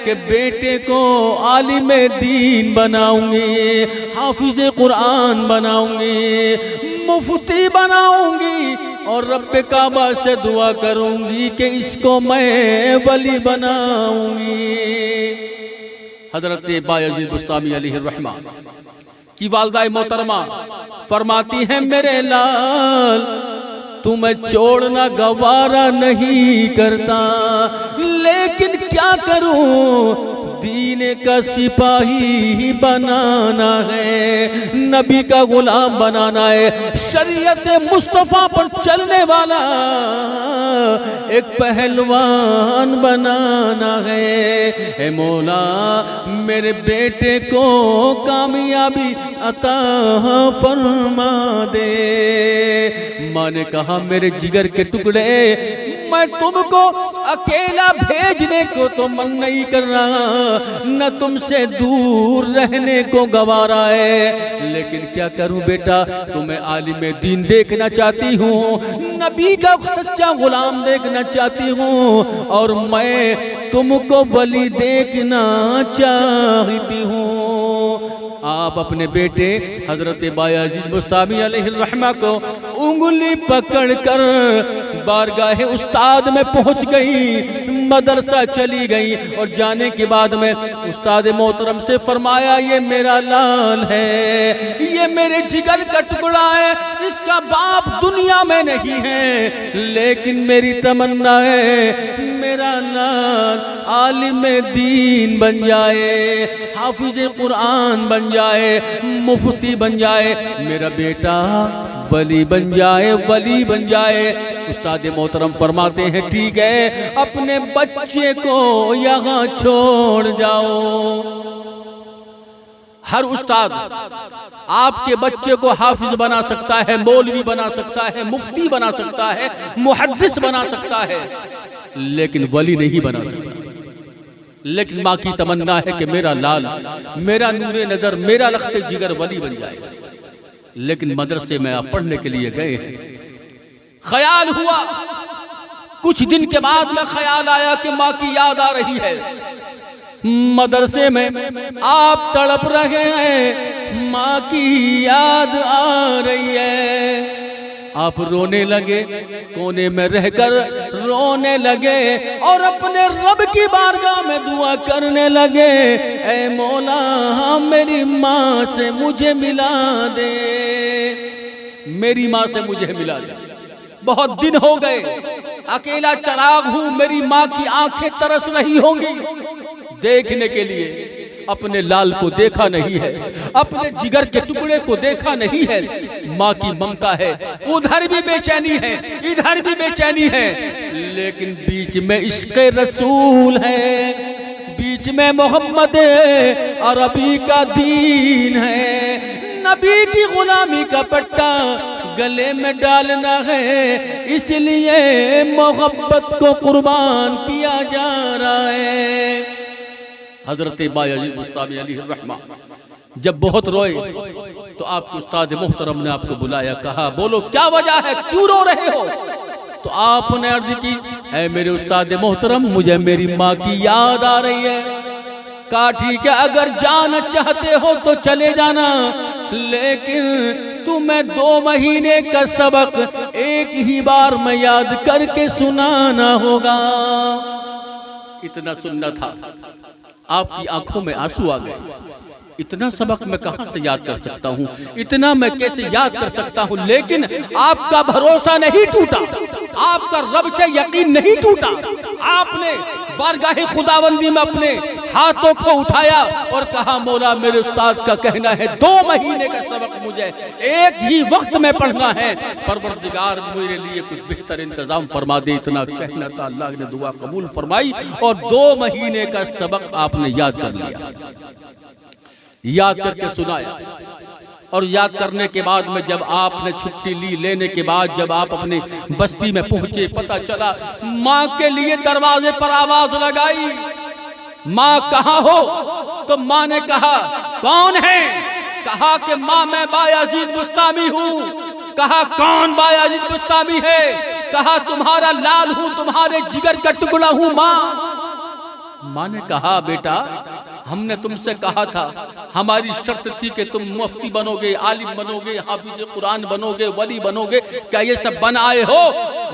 کہ بیٹے کو عالم دین بناؤں گی، حافظ قرآن بناؤں گی، مفتی بناؤں گی، اور رب کعبہ سے دعا کروں گی کہ اس کو میں ولی بناؤں گی۔ حضرت بایزید بسطامی علیہ الرحمہ کی والدہ محترمہ فرماتی ہیں میرے لال تمہیں چھوڑنا گوارا نہیں کرتا، لیکن کیا کروں دین کا سپاہی بنانا ہے، نبی کا غلام بنانا ہے، شریعت مصطفیٰ پر چلنے والا ایک پہلوان بنانا ہے۔ اے مولا میرے بیٹے کو کامیابی عطا فرما دے۔ ماں نے کہا میرے جگر کے ٹکڑے میں تم کو اکیلا بھیجنے کو تو من نہیں کر رہا، نہ تم سے دور رہنے کو گوارا ہے، لیکن کیا کروں بیٹا تمہیں عالم دین دیکھنا چاہتی ہوں، نبی کا سچا غلام دیکھنا چاہتی ہوں، اور میں تم کو ولی دیکھنا چاہتی ہوں۔ آپ اپنے بیٹے حضرت بایزید بسطامی علیہ الرحمہ کو انگلی پکڑ کر بارگاہ استاد میں پہنچ گئی، مدرسہ چلی گئی، اور جانے کے بعد میں استاد محترم سے فرمایا یہ میرا لال ہے، یہ میرے جگر کا ٹکڑا ہے، اس کا باپ دنیا میں نہیں ہے، لیکن میری تمنا ہے میرا لال عالم دین بن جائے، حافظ قرآن بن جائے، مفتی بن جائے، میرا بیٹا ولی بن جائے، ولی بن جائے۔ استاد محترم فرماتے ہیں ٹھیک ہے اپنے بچے کو یہاں چھوڑ جاؤ۔ ہر استاد آپ کے بچے کو حافظ بنا سکتا ہے، مولوی بنا سکتا ہے، مفتی بنا سکتا ہے، محدث بنا سکتا ہے، لیکن ولی نہیں بنا سکتا۔ لیکن ماں کی تمنا ہے کہ میرا لال، میرا نور نظر، میرا لخت جگر ولی بن جائے۔ لیکن مدرسے میں آپ پڑھنے کے لیے گئے ہیں، خیال ہوا، کچھ دن کے بعد میں خیال آیا کہ ماں کی یاد آ رہی ہے، مدرسے میں آپ تڑپ رہے ہیں، ماں کی یاد آ رہی ہے، آپ رونے لگے، کونے میں رہ کر رونے لگے، اور اپنے رب کی بارگاہ میں دعا کرنے لگے اے مولا میری ماں سے مجھے ملا دے، میری ماں سے مجھے ملا دے، بہت دن ہو گئے، اکیلا چراغ ہوں، میری ماں کی آنکھیں ترس رہی ہوں گی دیکھنے کے لیے، اپنے لال کو دیکھا نہیں ہے، اپنے جگر کے ٹکڑے کو دیکھا نہیں ہے، ماں کی ممتا ہے، ادھر بھی بے چینی ہے، ادھر بھی بے چینی ہے، لیکن بیچ میں عشق رسول ہے، بیچ میں محمد عربی کا دین ہے، نبی کی غلامی کا پٹا گلے میں ڈالنا ہے، اس لیے محبت کو قربان کیا جا رہا ہے۔ حضرت بایزید بسطامی علیہ الرحمہ جب بہت روئے تو آپ کے استاد محترم نے آپ کو بلایا، کہا بولو کیا وجہ ہے، کیوں رو رہے ہو؟ تو آپ نے عرض کی اے میرے استاد محترم مجھے میری ماں کی یاد آ رہی ہے۔ کہا ٹھیک ہے اگر جانا چاہتے ہو تو چلے جانا، لیکن تمہیں 2 مہینے کا سبق ایک ہی بار میں یاد کر کے سنانا ہوگا۔ اتنا سننا تھا، آپ کی آنکھوں میں آنسو آ گئے، اتنا سبق میں کہاں سے یاد کر سکتا ہوں، اتنا میں کیسے یاد کر سکتا ہوں، لیکن آپ کا بھروسہ نہیں ٹوٹا، آپ کا رب سے یقین نہیں ٹوٹا، آپ نے بارگاہ خداوندی میں اپنے ہاتھوں کو اٹھایا اور کہا مولا میرے استاد کا کہنا ہے 2 مہینے کا سبق مجھے ایک ہی وقت میں پڑھنا ہے، پروردگار میرے لیے کچھ بہتر انتظام فرما دے۔ اتنا کہنا تھا، اللہ نے دعا قبول فرمائی اور 2 مہینے کا سبق آپ نے یاد کر لیا، یاد کر کے سنایا۔ اور یاد کرنے کے بعد میں جب آپ نے چھٹی لی، لینے کے بعد جب آپ اپنی بستی میں پہنچے، پتہ چلا ماں کے لیے دروازے پر آواز لگائی، ماں کہاں ہو؟ تو ماں نے کہا کون ہے؟ کہا کہ ماں میں بایزید بسطامی ہوں۔ کہا کون بایزید بسطامی ہے؟ کہا تمہارا لال ہوں، تمہارے جگر کا ٹکڑا ہوں ماں۔ ماں نے کہا بیٹا ہم نے تم سے کہا تھا، ہماری شرط تھی کہ تم مفتی بنو گے، عالم بنو گے، حافظ قرآن بنو گے، ولی بنو گے، کیا یہ سب بن آئے ہو؟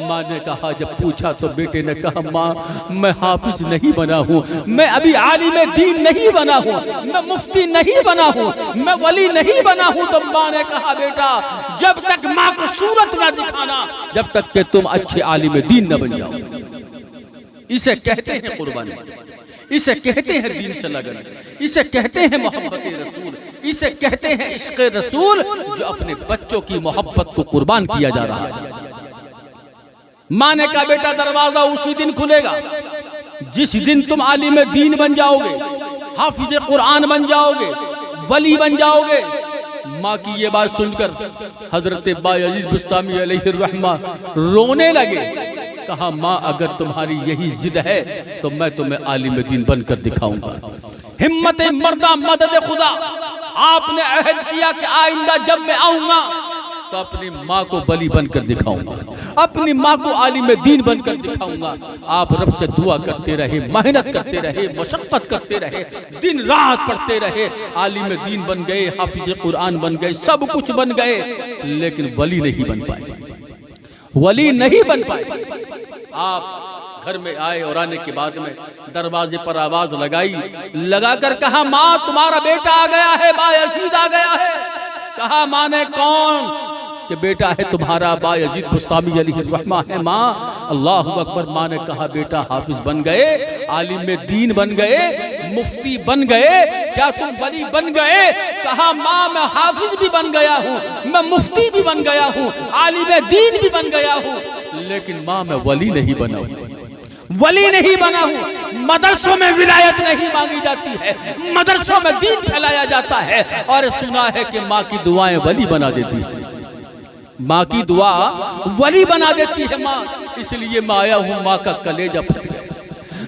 ماں نے کہا، جب پوچھا تو بیٹے نے کہا ماں میں حافظ نہیں بنا ہوں، میں ابھی عالم دین نہیں بنا ہوں، میں مفتی نہیں بنا ہوں، میں ولی نہیں بنا ہوں۔ تو ماں نے کہا بیٹا جب تک ماں کو صورت نہ دکھانا جب تک کہ تم اچھے عالم دین نہ بن جاؤ۔ اسے کہتے ہیں قربانی، اسے کہتے ہیں دین سے لگن، اسے کہتے ہیں محبت رسول، اسے کہتے ہیں عشق رسول، جو اپنے بچوں کی محبت کو قربان کیا جا رہا ہے۔ ماں نے کہا بیٹا دروازہ اسی دن کھلے گا جس دن تم عالم دین بن جاؤ گے، حافظ قرآن بن جاؤ گے، ولی بن جاؤ گے۔ ماں کی یہ بات سن کر حضرت بایزید بسطامی علیہ الرحمہ رونے لگے۔ کہا ماں اگر تمہاری یہی ضد ہے تو میں تمہیں عالم دین بن کر دکھاؤں گا۔ ہمت مردہ مدد خدا، آپ نے عہد کیا کہ آئندہ جب میں آؤں گا تو اپنی ماں کو ولی بن کر دکھاؤں گا، اپنی ماں کو عالم دین بن کر دکھاؤں گا۔ آپ رب سے دعا کرتے رہے، محنت کرتے رہے، مشقت کرتے رہے، دن رات پڑھتے رہے، عالم دین بن گئے، حافظ قرآن بن گئے، سب کچھ بن گئے، لیکن ولی نہیں بن پائے، ولی نہیں بن پائے۔ آپ گھر میں آئے اور آنے کے بعد میں دروازے پر آواز لگائی، لگا کر کہا ماں تمہارا بیٹا آ گیا ہے، بایزید آ گیا ہے۔ کہا ماں نے کون؟ کہ بیٹا ہے تمہارا بایزید بسطامی علیہ الرحمہ ہے ماں۔ اللہ اکبر۔ ماں نے کہا بیٹا حافظ بن گئے، عالم دین بن گئے، مفتی بن گئے، کیا تم ولی بن گئے؟ کہا ماں میں حافظ بھی بن گیا ہوں، میں مفتی بھی بن گیا ہوں، عالم دین بھی بن گیا ہوں، لیکن ماں میں ولی نہیں بنا ہوں، ولی نہیں بنا ہوں۔ مدرسوں میں ولایت نہیں مانگی جاتی ہے، مدرسوں میں دین پھیلایا جاتا ہے، اور سنا ہے کہ ماں کی دعائیں ولی بنا دیتی ہے، ماں کی دعا ولی بنا دیتی ہے ماں۔ اس لیے میں آیا ہوں، ماں کا کلیجہ پھٹ گیا،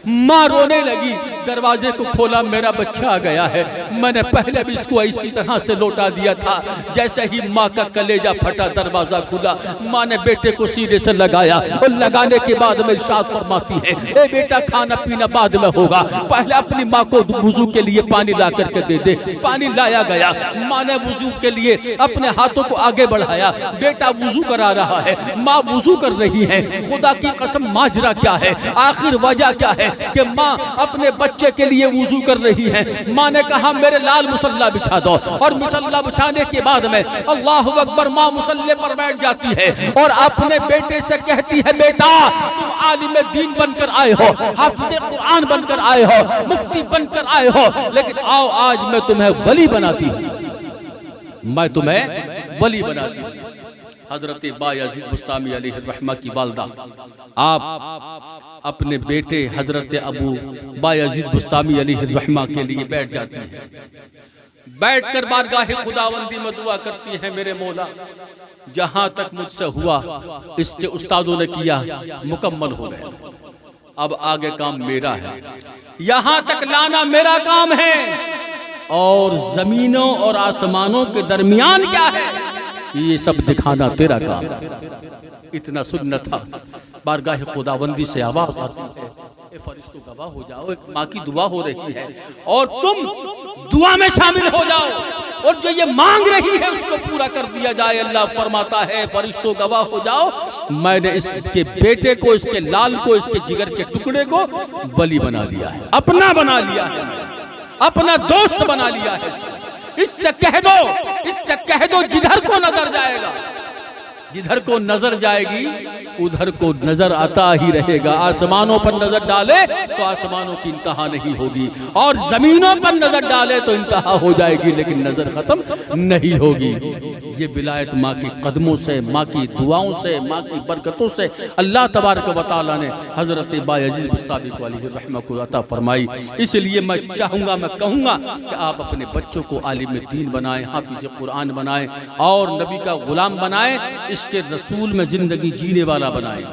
ماں رونے لگی، دروازے کو کھولا، میرا بچہ آ گیا ہے۔ میں نے پہلے بھی اس کو اسی طرح سے لوٹا دیا تھا۔ جیسے ہی ماں کا کلیجہ پھٹا، دروازہ کھلا، ماں نے بیٹے کو سینے سے لگایا، اور لگانے کے بعد میں ارشاد فرماتی ہے اے بیٹا کھانا پینا بعد میں ہوگا، پہلے اپنی ماں کو وضو کے لیے پانی لا کر کے دے دے۔ پانی لایا گیا، ماں نے وضو کے لیے اپنے ہاتھوں کو آگے بڑھایا، بیٹا وضو کرا رہا ہے، ماں وضو کر رہی ہے۔ خدا کی قسم ماجرا کیا ہے، آخر وجہ کیا ہے کہ ماں اپنے بچے کے لیے وضو کر رہی ہے۔ ماں نے کہا میرے لال مصلی بچھا دو، اور مصلی بچھانے کے بعد میں اللہ اکبر، ماں مصلی پر بیٹھ جاتی ہے اور اپنے بیٹے سے کہتی ہے بیٹا تم عالم دین بن کر آئے ہو، حافظ قرآن بن کر آئے ہو، مفتی بن کر آئے ہو، لیکن آؤ آج میں تمہیں ولی بناتی ہوں، میں تمہیں ولی بناتی ہوں۔ حضرت بایزید بسطامی علیہ الرحمہ کی والدہ آپ اپنے بیٹے حضرت ابو بایزید بسطامی علیہ الرحمہ کے لیے بیٹھ جاتی ہیں، بیٹھ کر بارگاہ خداوندی میں دعا کرتی ہیں میرے مولا جہاں تک مجھ سے ہوا اس کے استادوں نے کیا مکمل ہو گئے، اب آگے کام میرا ہے، یہاں تک لانا میرا کام ہے، اور زمینوں اور آسمانوں کے درمیان کیا ہے یہ سب دکھانا تیرا کام ہے۔ اتنا سننا تھا، بارگاہ خداوندی سے آواز آتی ہے اے فرشتوں گواہ ہو جاؤ، ایک ماں کی دعا ہو رہی ہے اور تم دعا میں شامل ہو جاؤ، اور جو یہ مانگ رہی ہے اس کو پورا کر دیا جائے۔ اللہ فرماتا ہے فرشتوں گواہ ہو جاؤ، میں نے اس کے بیٹے کو، اس کے لال کو، اس کے جگر کے ٹکڑے کو ولی بنا دیا ہے، اپنا بنا لیا ہے، اپنا دوست بنا لیا ہے۔ اس سے کہہ دو، اس سے کہہ دو جدھر کو نظر جائے گا، جدھر کو نظر جائے گی ادھر کو نظر آتا ہی رہے گا۔ آسمانوں پر نظر ڈالے تو آسمانوں کی انتہا نہیں ہوگی، اور زمینوں پر نظر ڈالے تو انتہا ہو جائے گی لیکن نظر ختم نہیں ہوگی۔ یہ ولایت ماں کی قدموں سے، ماں کی دعاؤں سے، ماں کی برکتوں سے اللہ تبارک و تعالیٰ نے حضرت بایزید بسطامی علیہ الرحمہ کو عطا فرمائی۔ اس لیے میں چاہوں گا، میں کہوں گا کہ آپ اپنے بچوں کو عالم دین بنائیں، حافظ قرآن بنائیں، اور نبی کا غلام بنائیں، اس کے رسول میں زندگی جینے والا بنائیں۔